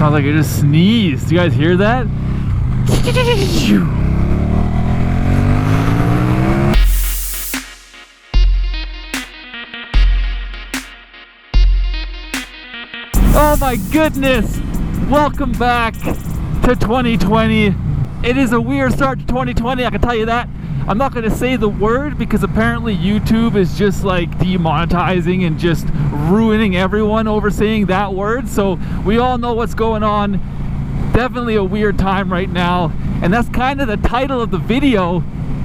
Sounds like I just sneezed. Do you guys hear that? Oh my goodness! Welcome back to 2020. It is a weird start to 2020, I can tell you that. I'm not going to say the word because apparently YouTube is just like demonetizing and just ruining everyone over saying that word. So we all know what's going on. Definitely a weird time right now. And that's kind of the title of the video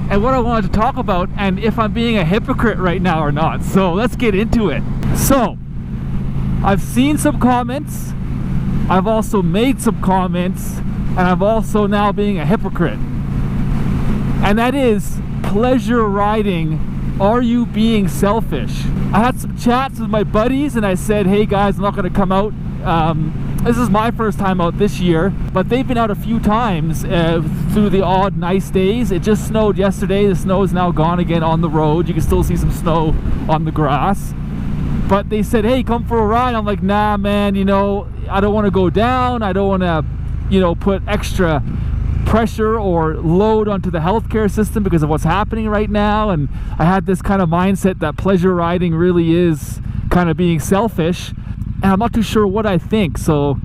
and what I wanted to talk about, and if I'm being a hypocrite right now or not. So let's get into it. So I've seen some comments. I've also made some comments, and I'm also now being a hypocrite. And that is pleasure riding. Are you being selfish? I had some chats with my buddies and I said, hey guys, I'm not going to come out. This is my first time out this year, but they've been out a few times through the odd nice days. It just snowed yesterday. The snow is now gone again on the road. You can still see some snow on the grass. But they said, hey, come for a ride. I'm like, nah, man, you know, I don't want to go down. I don't want to, you know, put extra pressure or load onto the healthcare system because of what's happening right now. And I had this kind of mindset that pleasure riding really is kind of being selfish, and I'm not too sure what I think. So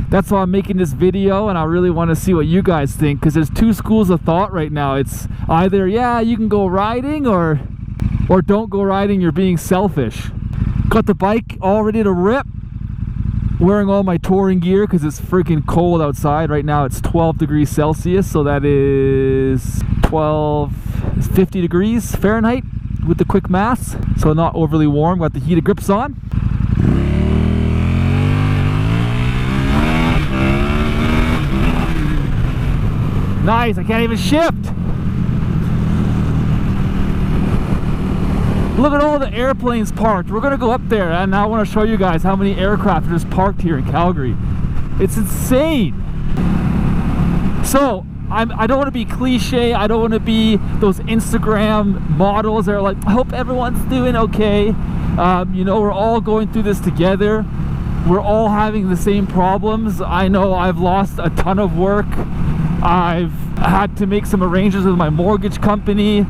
that's why I'm making this video, and I really want to see what you guys think, because there's two schools of thought right now. It's either, yeah, you can go riding, or don't go riding, you're being selfish. Got the bike all ready to rip. Wearing all my touring gear because it's freaking cold outside. Right now it's 12 degrees Celsius, so that is 50 degrees Fahrenheit with the quick maths. So not overly warm. Got the heated grips on. Nice, I can't even shift. Look at all the airplanes parked. We're gonna go up there, and now I want to show you guys how many aircraft are just parked here in Calgary. It's insane. So I don't want to be cliche. I don't want to be those Instagram models that are like, I hope everyone's doing okay. You know, we're all going through this together. We're all having the same problems. I know I've lost a ton of work. I've had to make some arrangements with my mortgage company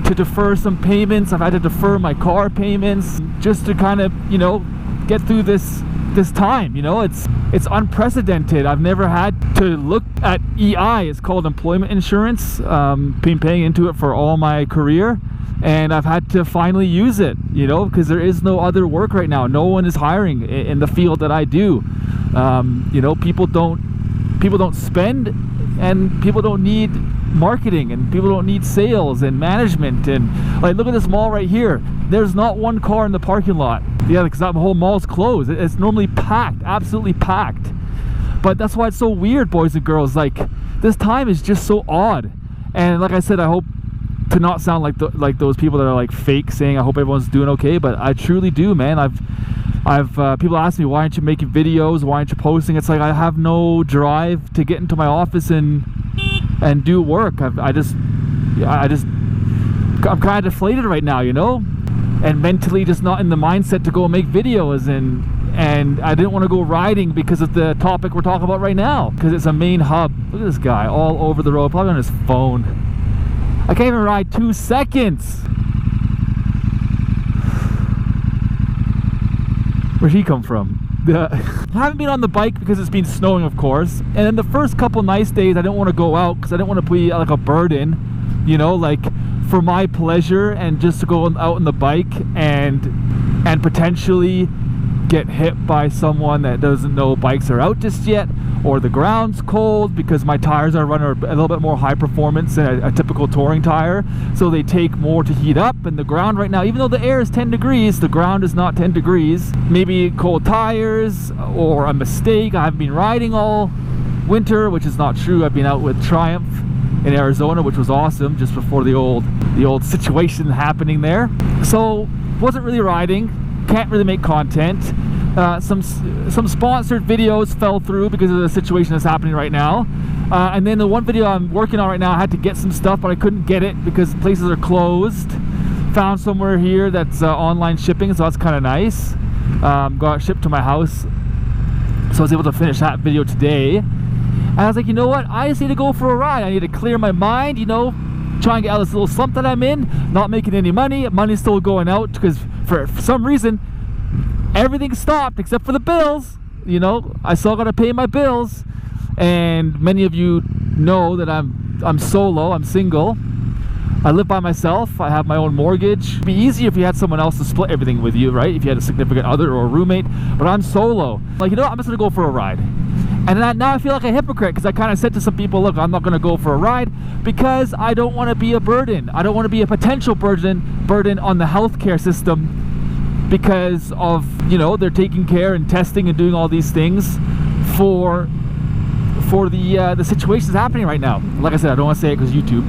to defer some payments. I've had to defer my car payments just to kind of, you know, get through this time. You know, it's unprecedented. I've never had to look at EI. It's called employment insurance. Been paying into it for all my career, and I've had to finally use it, you know, because there is no other work right now. No one is hiring in the field that I do. You know, people don't spend, and people don't need marketing, and people don't need sales and management. And like, look at this mall right here. There's not one car in the parking lot. Yeah, because that whole mall's closed. It's normally packed, absolutely packed. But that's why it's so weird, boys and girls. Like, this time is just so odd. And like I said, I hope to not sound like those people that are like fake saying I hope everyone's doing okay, but I truly do, man. I've people ask me, why aren't you making videos, why aren't you posting? It's like I have no drive to get into my office and do work. I'm kind of deflated right now, you know, and mentally just not in the mindset to go make videos. And I didn't want to go riding because of the topic we're talking about right now, because it's a main hub. Look at this guy all over the road, probably on his phone. I can't even ride 2 seconds. Where'd he come from? I haven't been on the bike because it's been snowing, of course. And then the first couple nice days, I didn't want to go out because I didn't want to be like a burden, you know, like for my pleasure, and just to go out on the bike and potentially get hit by someone that doesn't know bikes are out just yet, or the ground's cold because my tires are running a little bit more high performance than a typical touring tire, so they take more to heat up. And the ground right now, even though the air is 10 degrees, the ground is not 10 degrees. Maybe cold tires or a mistake. I haven't been riding all winter, which is not true. I've been out with Triumph in Arizona, which was awesome, just before the old situation happening there. So wasn't really riding, can't really make content. Some sponsored videos fell through because of the situation that's happening right now. And then the one video I'm working on right now, I had to get some stuff, but I couldn't get it because places are closed. Found somewhere here that's online shipping, so that's kind of nice. Got it shipped to my house. So I was able to finish that video today. And I was like, you know what? I just need to go for a ride. I need to clear my mind, you know, try and get out of this little slump that I'm in, not making any money. Money's still going out because for some reason, everything stopped except for the bills. You know, I still got to pay my bills. And many of you know that I'm solo, I'm single. I live by myself. I have my own mortgage. It'd be easier if you had someone else to split everything with you, right? If you had a significant other or a roommate. But I'm solo. Like, you know what? I'm just going to go for a ride. And now I feel like a hypocrite because I kind of said to some people, look, I'm not going to go for a ride because I don't want to be a burden. I don't want to be a potential burden on the healthcare system because of, you know, they're taking care and testing and doing all these things for the situations happening right now. Like I said, I don't want to say it because YouTube.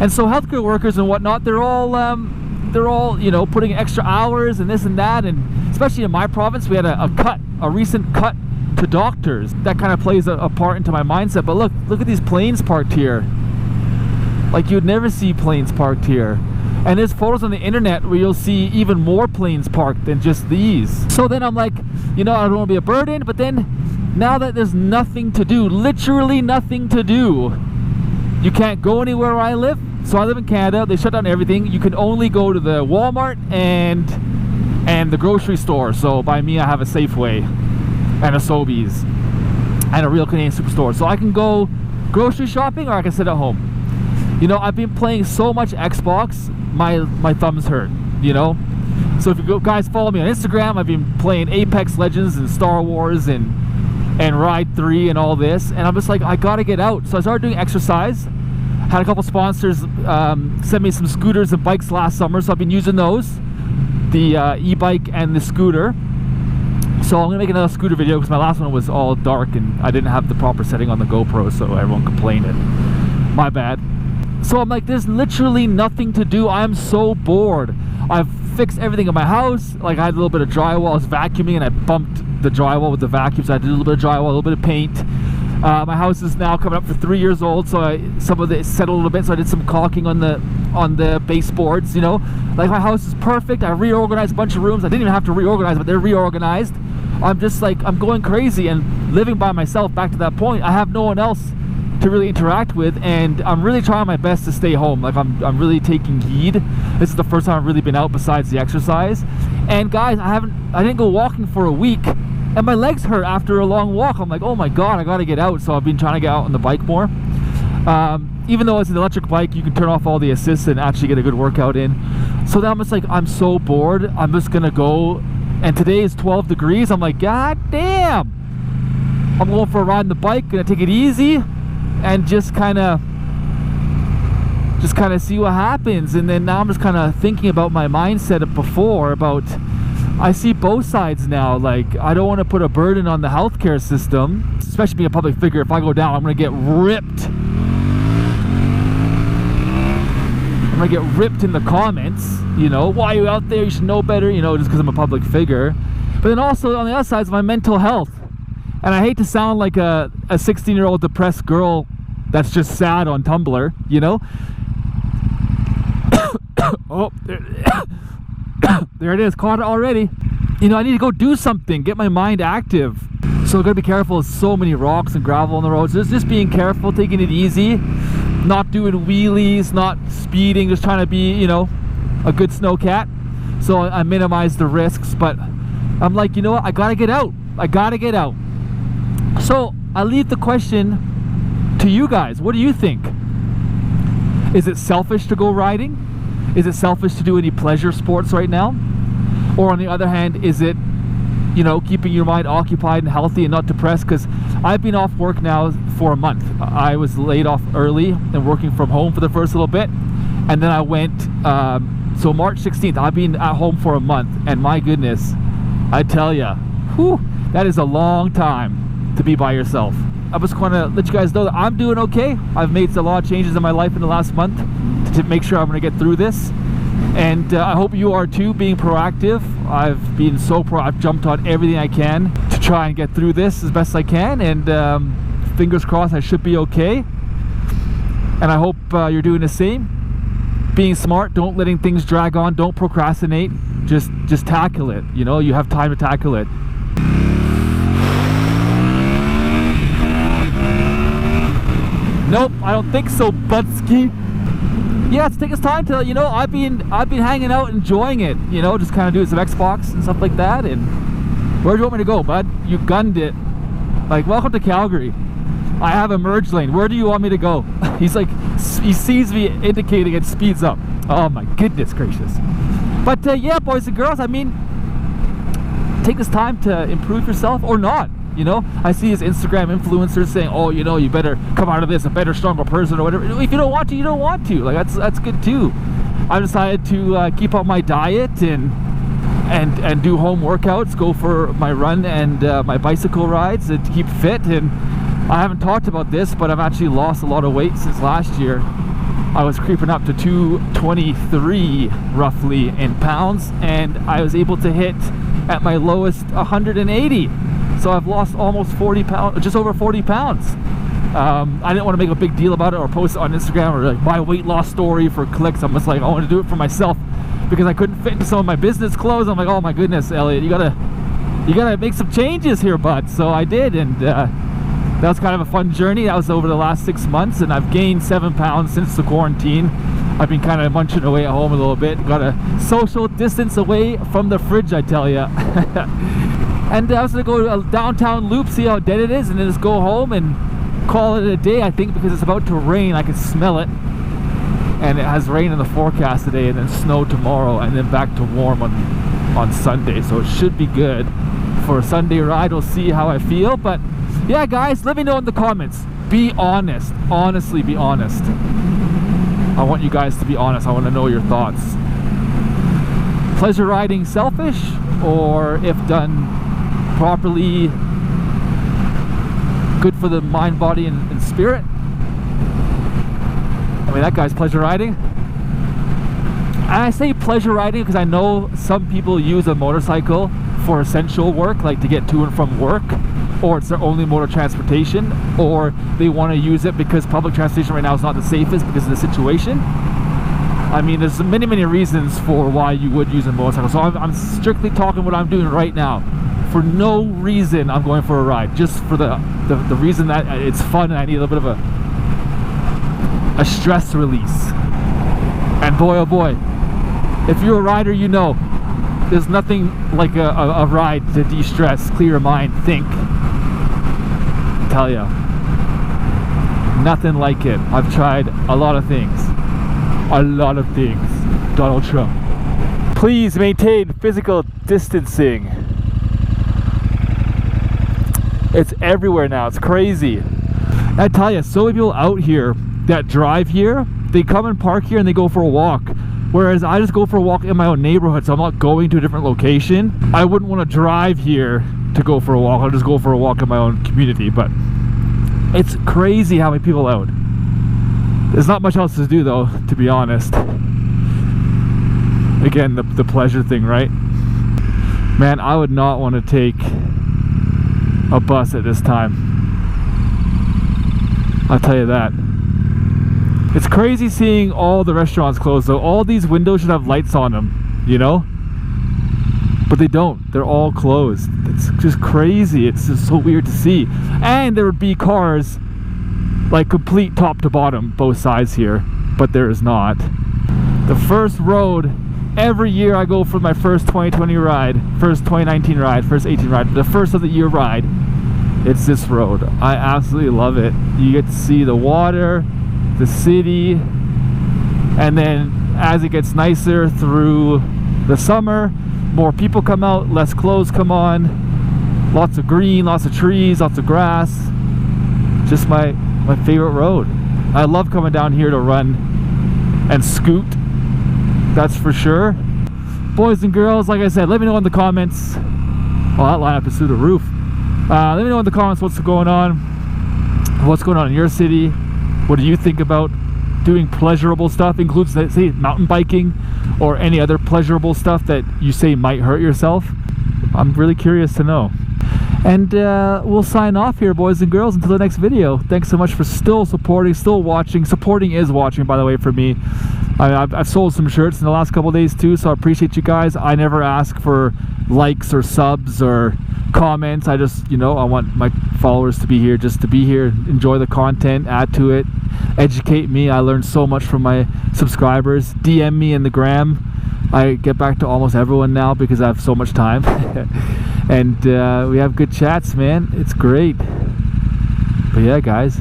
And so healthcare workers and whatnot, they're all you know, putting extra hours and this and that, and especially in my province, we had a recent cut to doctors. That kind of plays a part into my mindset. But look at these planes parked here. Like, you'd never see planes parked here. And there's photos on the internet where you'll see even more planes parked than just these. So then I'm like, you know, I don't want to be a burden, but then now that there's nothing to do, literally nothing to do, you can't go anywhere where I live. So I live in Canada. They shut down everything. You can only go to the Walmart and the grocery store. So by me, I have a Safeway and a Sobeys and a Real Canadian Superstore. So I can go grocery shopping or I can sit at home. You know, I've been playing so much Xbox, my thumbs hurt, you know. So if you guys follow me on Instagram, I've been playing Apex Legends and Star Wars and Ride 3 and all this, and I'm just like, I gotta get out. So I started doing exercise. Had a couple sponsors send me some scooters and bikes last summer, so I've been using those, the e-bike and the scooter. So I'm gonna make another scooter video because my last one was all dark and I didn't have the proper setting on the GoPro, so everyone complained. My bad. So I'm like, there's literally nothing to do. I'm so bored. I've fixed everything in my house. Like, I had a little bit of drywall. I was vacuuming and I bumped the drywall with the vacuum, so I did a little bit of drywall, a little bit of paint. My house is now coming up for 3 years old, so some of it settled a little bit, so I did some caulking on the baseboards, you know. Like, my house is perfect. I reorganized a bunch of rooms. I didn't even have to reorganize, but they're reorganized. I'm just like, I'm going crazy and living by myself. Back to that point, I have no one else to really interact with, and I'm really trying my best to stay home. Like, I'm really taking heed. This is the first time I've really been out besides the exercise. And guys, I didn't go walking for a week, and my legs hurt after a long walk. I'm like, oh my god, I gotta get out. So I've been trying to get out on the bike more. Even though it's an electric bike, you can turn off all the assists and actually get a good workout in. So then I'm just like, I'm so bored, I'm just gonna go. And today is 12 degrees. I'm like, god damn, I'm going for a ride on the bike, gonna take it easy and just kind of see what happens. And then now I'm just kind of thinking about my mindset of before, about I see both sides now. Like, I don't want to put a burden on the healthcare system, especially being a public figure. If I go down, I'm gonna get ripped. I'm gonna get ripped in the comments, you know, why are you out there, you should know better, you know, just because I'm a public figure. But then also on the other side is my mental health. And I hate to sound like a 16-year-old depressed girl that's just sad on Tumblr, you know. Oh, there it is, caught it already. You know, I need to go do something, get my mind active. So I gotta be careful. There's so many rocks and gravel on the roads. Just being careful, taking it easy, not doing wheelies, not speeding, just trying to be, you know, a good snowcat. So I minimize the risks, but I'm like, you know what, I gotta get out. I gotta get out. So I leave the question to you guys. What do you think? Is it selfish to go riding? Is it selfish to do any pleasure sports right now? Or on the other hand, is it, you know, keeping your mind occupied and healthy and not depressed? Because I've been off work now for a month. I was laid off early and working from home for the first little bit. And then I went, so March 16th, I've been at home for a month. And my goodness, I tell ya, whew, that is a long time to be by yourself. I just want to let you guys know that I'm doing okay. I've made a lot of changes in my life in the last month to make sure I'm going to get through this. And I hope you are too, being proactive. I've been so I've jumped on everything I can to try and get through this as best I can. And fingers crossed, I should be okay. And I hope you're doing the same. Being smart, don't letting things drag on, don't procrastinate. Just tackle it. You know, you have time to tackle it. Nope, I don't think so, Budsky. Yeah, let's take his time to, you know, I've been hanging out, enjoying it, you know, just kind of doing some Xbox and stuff like that. And where do you want me to go, bud? You gunned it. Like, welcome to Calgary. I have a merge lane. Where do you want me to go? He's like, he sees me indicating and speeds up. Oh my goodness gracious. But yeah, boys and girls, I mean, take this time to improve yourself or not. You know, I see his Instagram influencers saying, oh, you know, you better come out of this a better, stronger person or whatever. If you don't want to, you don't want to. Like, that's good too. I decided to keep up my diet and do home workouts, go for my run and my bicycle rides and keep fit. And I haven't talked about this, but I've actually lost a lot of weight since last year. I was creeping up to 223 roughly in pounds, and I was able to hit at my lowest 180. So I've lost almost 40 pounds, just over 40 pounds. I didn't want to make a big deal about it or post it on Instagram or like my weight loss story for clicks. I'm just like, I want to do it for myself because I couldn't fit into some of my business clothes. I'm like, oh my goodness, Elliot, you gotta make some changes here, bud. So I did, and that was kind of a fun journey. That was over the last 6 months, and I've gained 7 pounds since the quarantine. I've been kind of munching away at home a little bit. Got a social distance away from the fridge, I tell you. And I was gonna go to a downtown loop, see how dead it is, and then just go home and call it a day, I think, because it's about to rain. I can smell it. And it has rain in the forecast today, and then snow tomorrow, and then back to warm on Sunday. So it should be good for a Sunday ride. We'll see how I feel. But yeah, guys, let me know in the comments. Be honest. Honestly, be honest. I want you guys to be honest. I want to know your thoughts. Pleasure riding selfish, or if done properly, good for the mind, body, and spirit? I mean, that guy's pleasure riding. And I say pleasure riding because I know some people use a motorcycle for essential work, like to get to and from work, or it's their only mode of transportation, or they want to use it because public transportation right now is not the safest because of the situation. I mean, there's many reasons for why you would use a motorcycle. So I'm strictly talking what I'm doing right now. For no reason I'm going for a ride, just for the reason that it's fun and I need a little bit of a stress release. And boy oh boy, if you're a rider, you know there's nothing like a ride to de-stress, clear your mind, think. I tell ya, nothing like it. I've tried a lot of things. Donald Trump. Please maintain physical distancing. It's everywhere now. It's crazy. I tell you, so many people out here that drive here, they come and park here and they go for a walk. Whereas I just go for a walk in my own neighborhood, so I'm not going to a different location. I wouldn't want to drive here to go for a walk. I'll just go for a walk in my own community. But it's crazy how many people out. There's not much else to do though, to be honest. Again, the pleasure thing, right? Man, I would not want to take a bus at this time. I'll tell you that. It's crazy seeing all the restaurants closed though. All these windows should have lights on them, you know? But they don't. They're all closed. It's just crazy. It's just so weird to see. And there would be cars like complete top to bottom, both sides here, but there is not. The first road, every year I go for my first 2020 ride, first 2019 ride, first 18 ride, the first of the year ride, it's this road. I absolutely love it. You get to see the water, the city, and then as it gets nicer through the summer, more people come out, less clothes come on, lots of green, lots of trees, lots of grass. Just my favorite road. I love coming down here to run and scoot, that's for sure. Boys and girls, like I said, let me know in the comments. Oh, that lineup is through the roof. Let me know in the comments what's going on in your city. What do you think about doing pleasurable stuff? Includes, say, mountain biking or any other pleasurable stuff that you say might hurt yourself. I'm really curious to know. And we'll sign off here, boys and girls, until the next video. Thanks so much for still supporting, still watching. Supporting is watching, by the way, for me. I've sold some shirts in the last couple of days too, so I appreciate you guys. I never ask for likes or subs or comments. I just, you know, I want my followers to be here, just to be here, enjoy the content, add to it, educate me. I learned so much from my subscribers. DM me in the gram. I get back to almost everyone now because I have so much time. And we have good chats, man. It's great. But yeah, guys,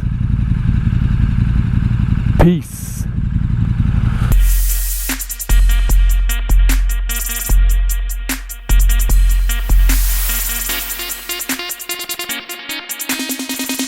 peace.